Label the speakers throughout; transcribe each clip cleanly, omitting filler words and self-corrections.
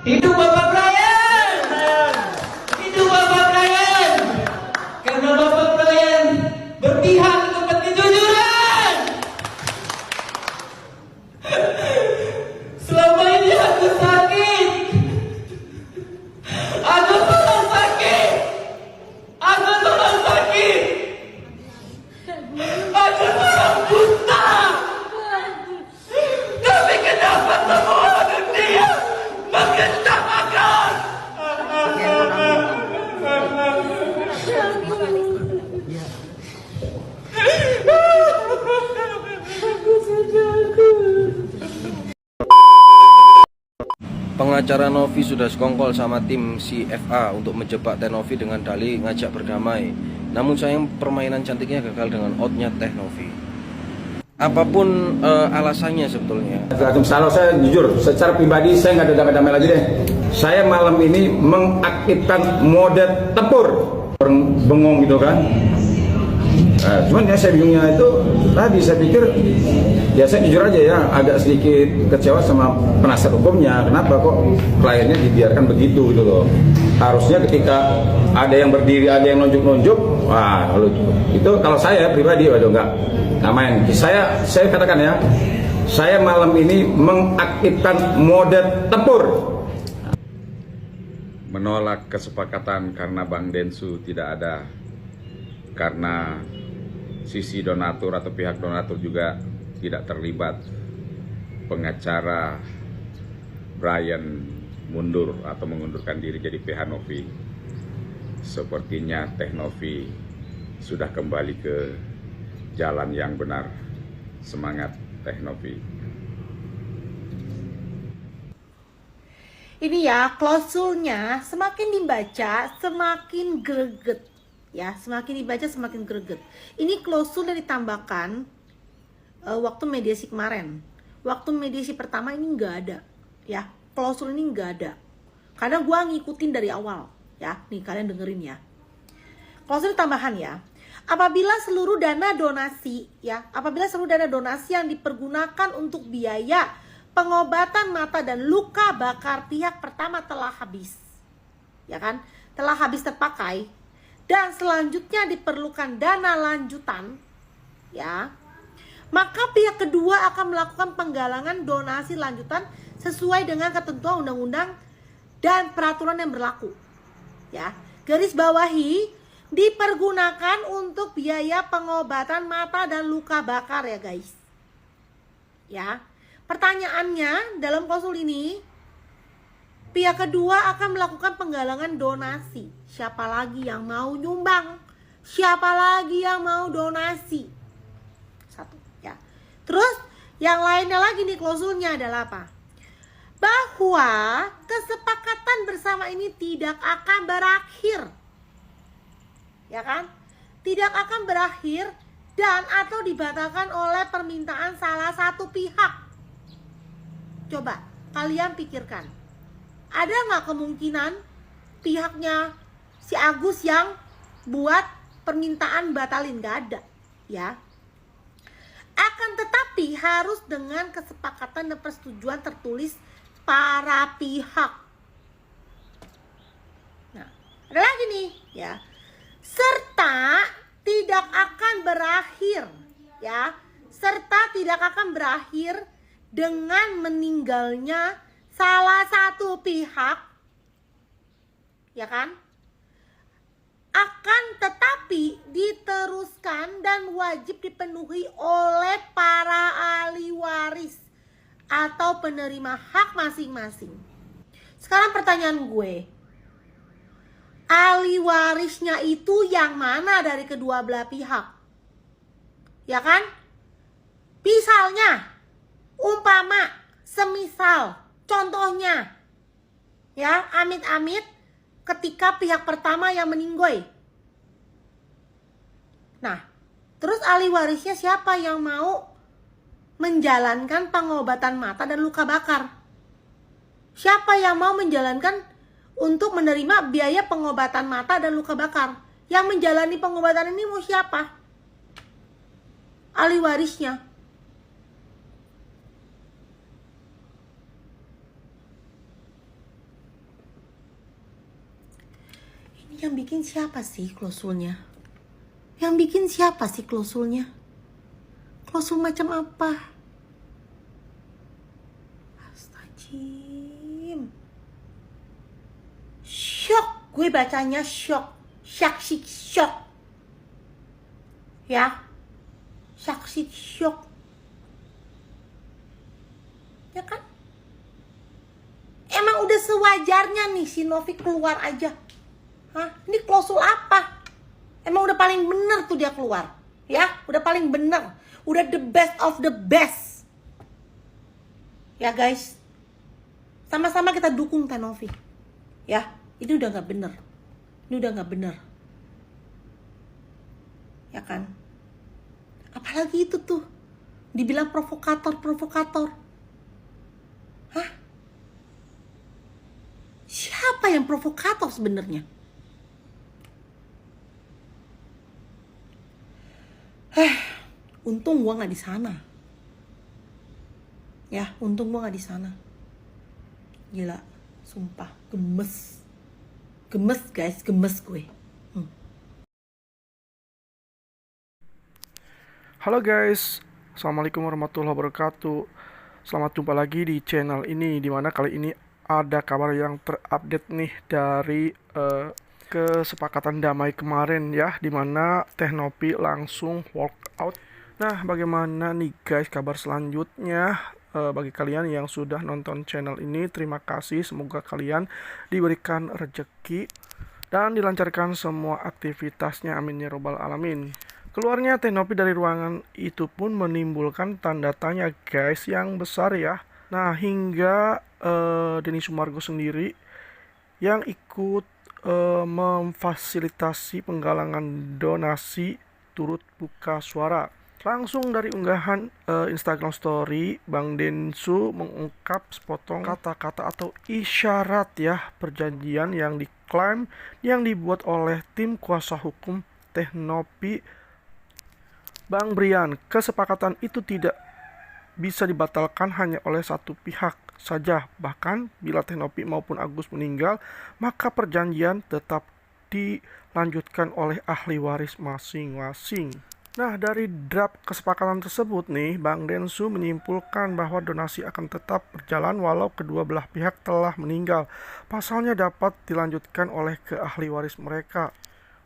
Speaker 1: Hidup Bapak Brian! Hidup Bapak Brian! Karena Bapak Brian berpihak untuk kejujuran. Selama ini aku sakit. Aku sangat sakit. Aku sangat sakit. Aku sangat buta. Tapi kenapa semua dunia mengetawakan?
Speaker 2: Pengacara Novi sudah sekongkol sama tim CFA untuk menjebak Teh Novi dengan dalih ngajak berdamai. Namun sayang permainan cantiknya gagal dengan outnya Teh Novi. Apapun alasannya sebetulnya.
Speaker 3: Kalau saya jujur, secara pribadi saya nggak ada damai-damai lagi deh. Saya malam ini mengaktifkan mode tempur. Orang bengong gitu kan. Cuman ya saya bingungnya itu tadi saya pikir ya saya jujur aja ya agak sedikit kecewa sama penasihat hukumnya. Kenapa kok kliennya dibiarkan begitu gitu loh. Harusnya ketika ada yang berdiri, ada yang nunjuk-nunjuk, wah lalu itu kalau saya pribadi waduh nggak main. Saya katakan ya, saya malam ini mengaktifkan mode tempur. Menolak kesepakatan karena Bang Densu tidak ada, karena sisi donatur atau pihak donatur juga tidak terlibat. Pengacara Brian mundur atau mengundurkan diri jadi PH Novi. Sepertinya Teh Novi sudah kembali ke jalan yang benar. Semangat Teh Novi.
Speaker 4: Ini ya klausulnya semakin dibaca semakin greget. Ya, semakin dibaca semakin greget. Ini klausul yang ditambahkan waktu mediasi kemarin. Waktu mediasi pertama ini nggak ada, ya. Klausul ini nggak ada. Karena gua ngikutin dari awal, ya. Nih kalian dengerin ya. Klausul tambahan ya. Apabila seluruh dana donasi, ya, apabila seluruh dana donasi yang dipergunakan untuk biaya pengobatan mata dan luka bakar pihak pertama telah habis, ya kan? Telah habis terpakai. Dan selanjutnya diperlukan dana lanjutan, ya, maka pihak kedua akan melakukan penggalangan donasi lanjutan sesuai dengan ketentuan undang-undang dan peraturan yang berlaku, ya. Garis bawahi, dipergunakan untuk biaya pengobatan mata dan luka bakar ya guys, ya. Pertanyaannya dalam klausul ini, pihak kedua akan melakukan penggalangan donasi. Siapa lagi yang mau nyumbang? Siapa lagi yang mau donasi? Satu, ya. Terus yang lainnya lagi nih klausulnya adalah apa? Bahwa kesepakatan bersama ini tidak akan berakhir. Ya kan? Tidak akan berakhir dan atau dibatalkan oleh permintaan salah satu pihak. Coba kalian pikirkan. Ada nggak kemungkinan pihaknya si Agus yang buat permintaan batalin? Nggak ada, ya. Akan tetapi harus dengan kesepakatan dan persetujuan tertulis para pihak. Nah, ada lagi nih, ya. Serta tidak akan berakhir, ya. Serta tidak akan berakhir dengan meninggalnya salah satu pihak, ya kan? Akan tetapi diteruskan dan wajib dipenuhi oleh para ahli waris atau penerima hak masing-masing. Sekarang pertanyaan gue, ahli warisnya itu yang mana dari kedua belah pihak? Ya kan? Misalnya, umpama, semisal, contohnya, ya, amit-amit ketika pihak pertama yang meninggoy. Nah, terus ahli warisnya siapa yang mau menjalankan pengobatan mata dan luka bakar? Siapa yang mau menjalankan untuk menerima biaya pengobatan mata dan luka bakar? Yang menjalani pengobatan ini mau siapa? Ahli warisnya. Yang bikin siapa sih klausulnya? Yang bikin siapa sih klausulnya? Klausul macam apa? Astagfirullah. Shock, gue bacanya shock. Shock. Ya. Shock. Ya kan? Emang udah sewajarnya nih si Novi keluar aja. Hah? Ini klausul apa? Emang udah paling bener tuh dia keluar. Ya, udah paling bener. Udah the best of the best. Ya guys. Sama-sama kita dukung Teh Novi. Ya, ini udah gak bener. Ini udah gak bener. Ya kan? Apalagi itu tuh. Dibilang provokator. Hah? Siapa yang provokator sebenarnya? Untung gua nggak di sana. Ya, untung gua nggak di sana. Gila, sumpah, gemes guys, gemes gue.
Speaker 5: Halo guys, assalamualaikum warahmatullahi wabarakatuh. Selamat jumpa lagi di channel ini, dimana kali ini ada kabar yang terupdate nih dari kesepakatan damai kemarin ya, dimana Teh Novi langsung walk out. Nah, bagaimana nih guys kabar selanjutnya? Bagi kalian yang sudah nonton channel ini, terima kasih. Semoga kalian diberikan rezeki dan dilancarkan semua aktivitasnya, amin ya robbal alamin. Keluarnya Teh Novi dari ruangan itu pun menimbulkan tanda tanya guys yang besar ya. Nah, hingga Denny Sumargo sendiri yang ikut memfasilitasi penggalangan donasi turut buka suara. Langsung dari unggahan Instagram story, Bang Densu mengungkap sepotong kata-kata atau isyarat ya perjanjian yang diklaim yang dibuat oleh tim kuasa hukum Teh Novi. Bang Brian, kesepakatan itu tidak bisa dibatalkan hanya oleh satu pihak saja. Bahkan bila Teh Novi maupun Agus meninggal, maka perjanjian tetap dilanjutkan oleh ahli waris masing-masing. Nah, dari draft kesepakatan tersebut nih, Bang Densu menyimpulkan bahwa donasi akan tetap berjalan walau kedua belah pihak telah meninggal. Pasalnya dapat dilanjutkan oleh ke ahli waris mereka.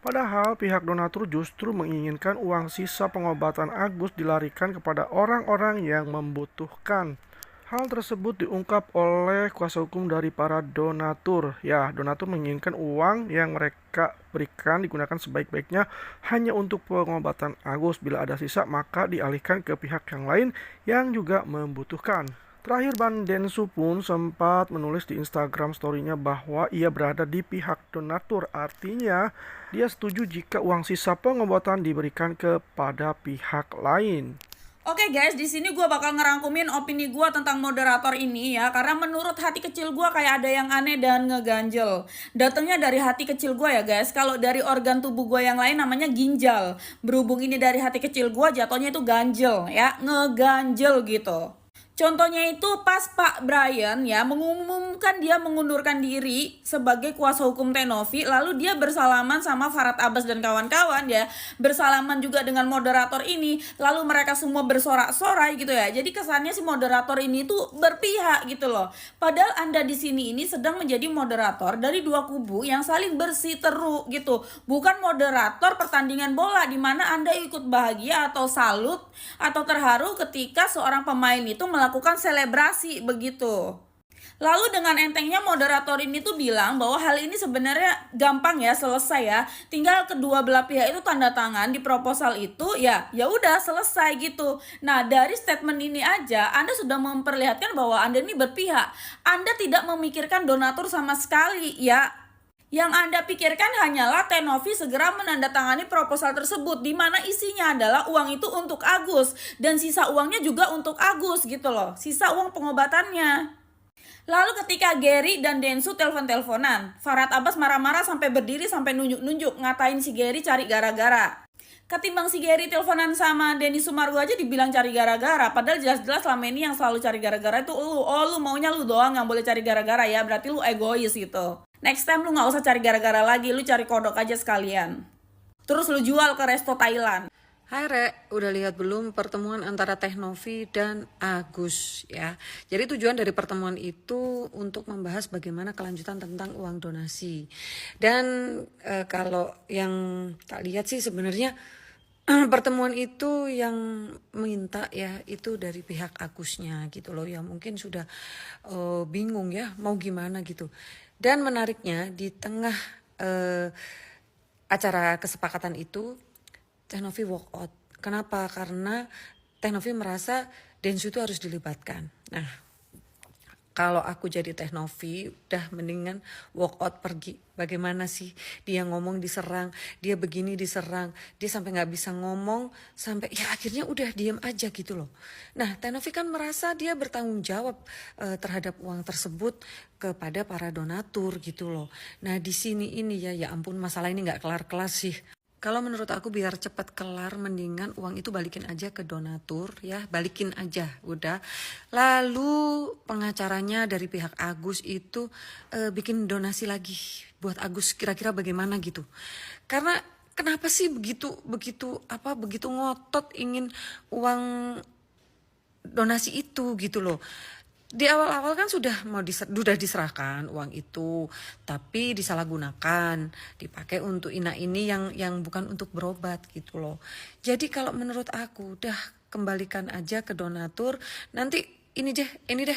Speaker 5: Padahal pihak donatur justru menginginkan uang sisa pengobatan Agus dilarikan kepada orang-orang yang membutuhkan. Hal tersebut diungkap oleh kuasa hukum dari para donatur. Ya, donatur menginginkan uang yang mereka berikan digunakan sebaik-baiknya hanya untuk pengobatan Agus. Bila ada sisa, maka dialihkan ke pihak yang lain yang juga membutuhkan. Terakhir, Bang Densu pun sempat menulis di Instagram story-nya bahwa ia berada di pihak donatur. Artinya, dia setuju jika uang sisa pengobatan diberikan kepada pihak lain.
Speaker 6: Oke guys, di sini gue bakal ngerangkumin opini gue tentang moderator ini ya, karena menurut hati kecil gue kayak ada yang aneh dan ngeganjel. Datangnya dari hati kecil gue ya guys. Kalau dari organ tubuh gue yang lain namanya ginjal. Berhubung ini dari hati kecil gue, jatuhnya itu ganjel ya, ngeganjel gitu. Contohnya itu pas Pak Brian ya mengumumkan dia mengundurkan diri sebagai kuasa hukum Teh Novi, lalu dia bersalaman sama Farhad Abbas dan kawan-kawan ya, bersalaman juga dengan moderator ini, lalu mereka semua bersorak-sorai gitu ya. Jadi kesannya si moderator ini tuh berpihak gitu loh. Padahal Anda di sini ini sedang menjadi moderator dari dua kubu yang saling bersiteru gitu. Bukan moderator pertandingan bola di mana Anda ikut bahagia atau salut atau terharu ketika seorang pemain itu melakukan selebrasi begitu. Lalu dengan entengnya moderator ini tuh bilang bahwa hal ini sebenarnya gampang ya, selesai ya. Tinggal kedua belah pihak itu tanda tangan di proposal itu ya udah selesai gitu. Nah, dari statement ini aja Anda sudah memperlihatkan bahwa Anda ini berpihak. Anda tidak memikirkan donatur sama sekali ya. Yang Anda pikirkan hanyalah Teh Novi segera menandatangani proposal tersebut, di mana isinya adalah uang itu untuk Agus dan sisa uangnya juga untuk Agus gitu loh, sisa uang pengobatannya. Lalu ketika Gary dan Densu telepon-teleponan, Farhad Abbas marah-marah sampai berdiri sampai nunjuk-nunjuk ngatain si Gary cari gara-gara. Ketimbang si Gary teleponan sama Denny Sumargo aja dibilang cari gara-gara, padahal jelas-jelas selama ini yang selalu cari gara-gara itu lu. Oh, lu maunya lu doang yang boleh cari gara-gara ya, berarti lu egois gitu. Next time lu nggak usah cari gara-gara lagi, lu cari kodok aja sekalian. Terus lu jual ke resto Thailand.
Speaker 7: Hai Re, udah lihat belum pertemuan antara Teh Novi dan Agus ya. Jadi tujuan dari pertemuan itu untuk membahas bagaimana kelanjutan tentang uang donasi. Dan kalau yang tak lihat sih sebenarnya pertemuan itu yang minta ya itu dari pihak Agusnya gitu loh ya, mungkin sudah bingung ya mau gimana gitu. Dan menariknya di tengah acara kesepakatan itu Teh Novi walk out. Kenapa? Karena Teh Novi merasa Densu itu harus dilibatkan. Nah, kalau aku jadi Teh Novi, udah mendingan walk out pergi. Bagaimana sih dia ngomong diserang, dia begini diserang, dia sampai nggak bisa ngomong, sampai ya akhirnya udah diem aja gitu loh. Nah, Teh Novi kan merasa dia bertanggung jawab terhadap uang tersebut kepada para donatur gitu loh. Nah, di sini ini ya ampun masalah ini nggak kelar-kelar sih. Kalau menurut aku biar cepat kelar mendingan uang itu balikin aja ke donatur ya, balikin aja udah. Lalu pengacaranya dari pihak Agus itu bikin donasi lagi buat Agus, kira-kira bagaimana gitu. Karena kenapa sih begitu ngotot ingin uang donasi itu gitu loh. Di awal-awal kan sudah diserahkan uang itu, tapi disalahgunakan, dipakai untuk ini yang bukan untuk berobat gitu loh. Jadi kalau menurut aku udah kembalikan aja ke donatur, nanti ini deh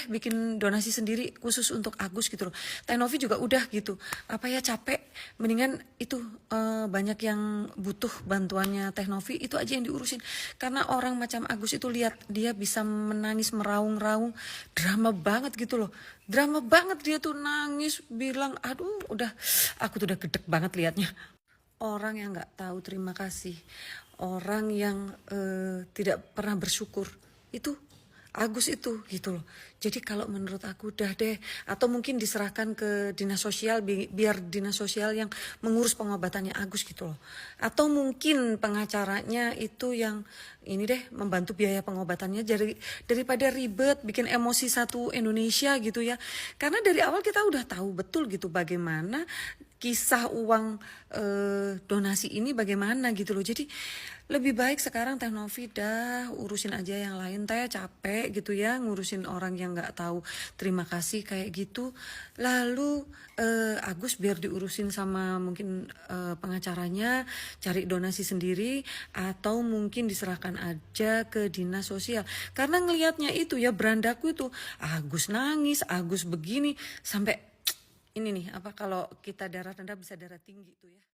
Speaker 7: bikin donasi sendiri khusus untuk Agus gitu loh. Teh Novi juga udah gitu, capek, mendingan itu banyak yang butuh bantuannya Teh Novi, itu aja yang diurusin. Karena orang macam Agus itu lihat dia bisa menangis meraung-raung, drama banget gitu loh. Drama banget dia tuh nangis bilang aduh aku tuh udah gedek banget liatnya. Orang yang nggak tahu terima kasih, orang yang tidak pernah bersyukur itu Agus itu gitu loh. Jadi kalau menurut aku udah deh, atau mungkin diserahkan ke dinas sosial biar dinas sosial yang mengurus pengobatannya Agus gitu loh. Atau mungkin pengacaranya itu yang ini deh membantu biaya pengobatannya, daripada ribet bikin emosi satu Indonesia gitu ya. Karena dari awal kita udah tahu betul gitu bagaimana kisah uang donasi ini bagaimana gitu loh. Jadi lebih baik sekarang Teh Novi dah urusin aja yang lain. Teh capek gitu ya ngurusin orang yang nggak tahu terima kasih kayak gitu. Lalu Agus biar diurusin sama mungkin pengacaranya, cari donasi sendiri, atau mungkin diserahkan aja ke dinas sosial. Karena ngelihatnya itu ya berandaku itu Agus nangis, Agus begini sampai ini nih kalau kita darah rendah bisa darah tinggi tuh ya.